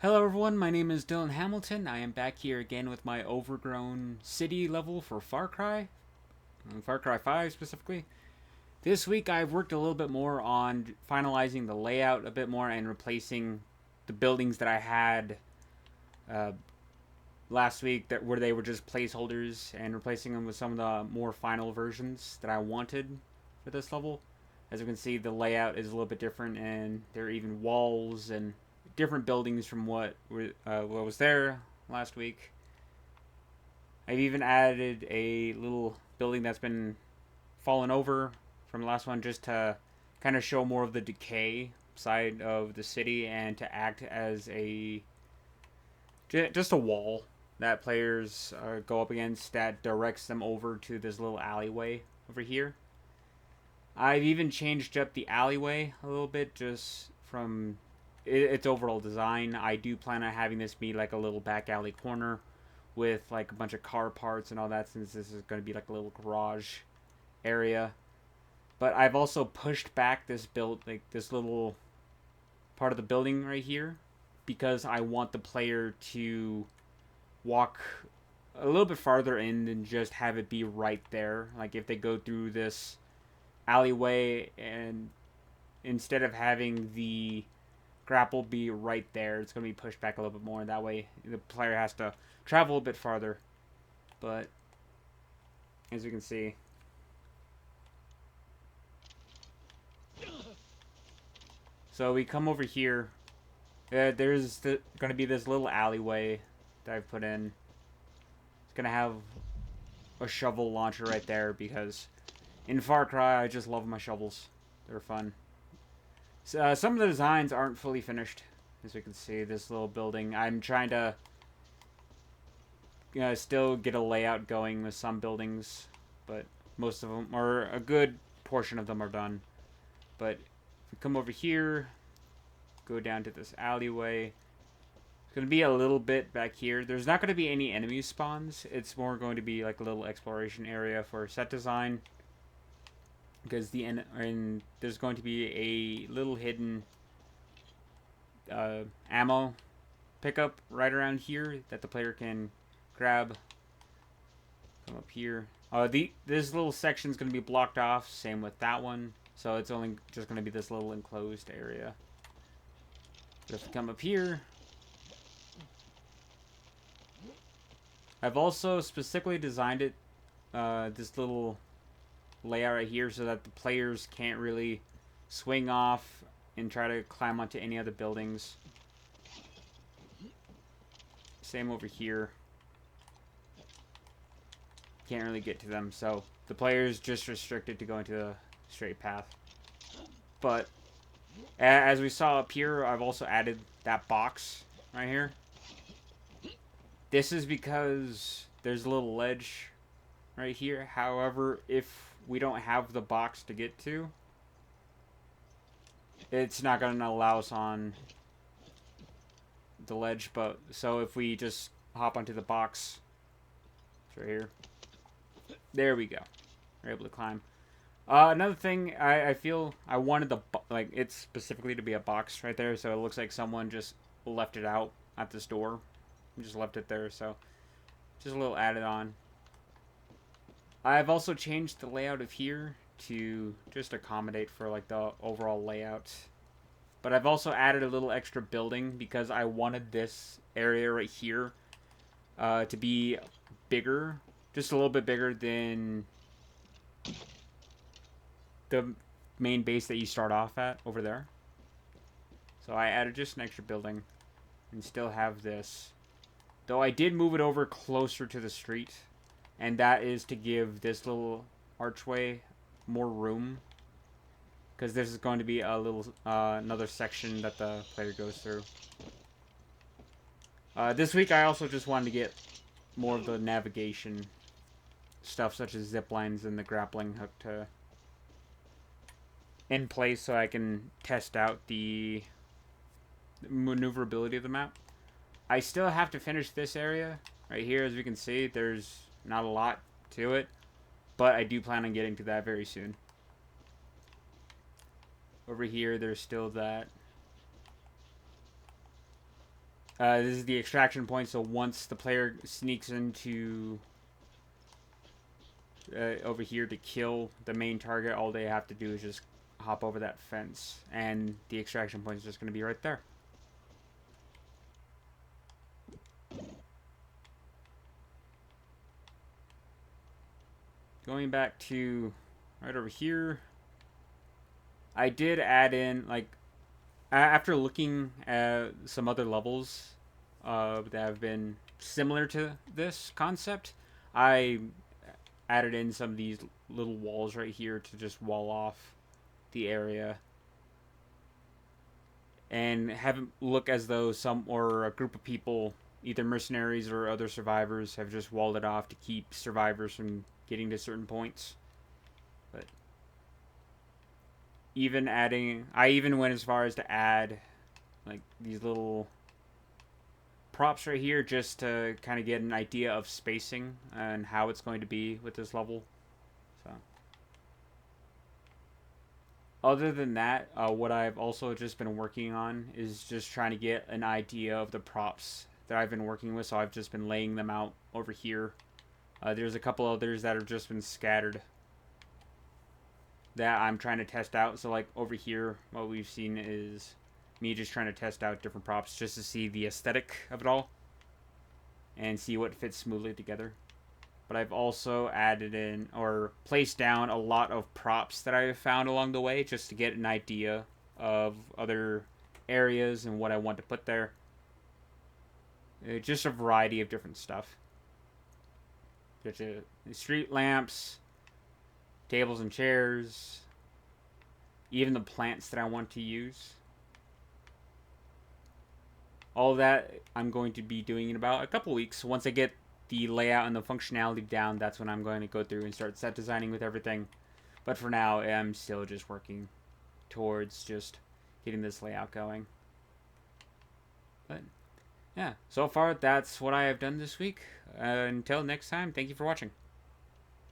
Hello everyone, my name is Dylan Hamilton. I am back here again with my Overgrown city level for Far Cry 5 specifically. This week I've worked a little bit more on finalizing the layout a bit more and replacing the buildings that I had uh, last week where they were just placeholders and replacing them with some of the more final versions that I wanted for this level. As you can see, the layout is a little bit different, and there are even walls and different buildings from what was there last week. I've even added a little building that's been fallen over from the last one, just to kind of show more of the decay side of the city and to act as just a wall that players go up against that directs them over to this little alleyway over here. I've even changed up the alleyway a little bit just from its overall design. I do plan on having this be like a little back alley corner with like a bunch of car parts and all that, since this is going to be like a little garage area. But I've also pushed back this little part of the building right here because I want the player to walk a little bit farther in than just have it be right there. Like if they go through this alleyway, and instead of having the grapple be right there, it's going to be pushed back a little bit more. That way the player has to travel a bit farther. But as you can see, so we come over here. There's going to be this little alleyway that I've put in. It's going to have a shovel launcher right there because in Far Cry I just love my shovels. They're fun. So, some of the designs aren't fully finished. As you can see, this little building, I'm trying to still get a layout going with some buildings, but most of them, or a good portion of them, are done. But if we come over here, go down to this alleyway, it's going to be a little bit back here. There's not going to be any enemy spawns. It's more going to be like a little exploration area for set design, because and there's going to be a little hidden ammo pickup right around here that the player can grab. Come up here. This little section is going to be blocked off. Same with that one. So it's only just going to be this little enclosed area. Just come up here. I've also specifically designed it, this little layout right here, so that the players can't really swing off and try to climb onto any other buildings. Same over here. Can't really get to them, so the player's just restricted to going to a straight path. But as we saw up here, I've also added that box right here. This is because there's a little ledge right here. However, if we don't have the box to get to, it's not going to allow us on the ledge. But so if we just hop onto the box, it's right here. There we go. We're able to climb. Another thing, I feel I wanted it specifically to be a box right there, so it looks like someone just left it out at this door. Just left it there, so just a little added on. I've also changed the layout of here to just accommodate for like the overall layout. But I've also added a little extra building because I wanted this area right here to be bigger, just a little bit bigger than the main base that you start off at over there. So I added just an extra building and still have this. Though I did move it over closer to the street, and that is to give this little archway more room, because this is going to be a little another section that the player goes through. This week I also just wanted to get more of the navigation stuff, such as zip lines and the grappling hook, to in place so I can test out the maneuverability of the map. I still have to finish this area right here. As we can see, there's not a lot to it, but I do plan on getting to that very soon. Over here, there's still that This is the extraction point, so once the player sneaks into over here to kill the main target, all they have to do is just hop over that fence, and the extraction point is just going to be right there. Going back to right over here, I did add in, like, after looking at some other levels that have been similar to this concept, I added in some of these little walls right here to just wall off the area and have it look as though some or a group of people, either mercenaries or other survivors, have just walled it off to keep survivors from getting to certain points. But I even went as far as to add like these little props right here just to kind of get an idea of spacing and how it's going to be with this level. So, other than that, what I've also just been working on is just trying to get an idea of the props that I've been working with. So I've just been laying them out over here. There's a couple others that have just been scattered that I'm trying to test out. So like over here, what we've seen is me just trying to test out different props just to see the aesthetic of it all and see what fits smoothly together. But I've also added in or placed down a lot of props that I've found along the way just to get an idea of other areas and what I want to put there. Just a variety of different stuff. Such as street lamps, tables and chairs, even the plants that I want to use. All of that I'm going to be doing in about a couple weeks. Once I get the layout and the functionality down, that's when I'm going to go through and start set designing with everything. But for now, I'm still just working towards just getting this layout going. But yeah, so far that's what I have done this week. Until next time, thank you for watching.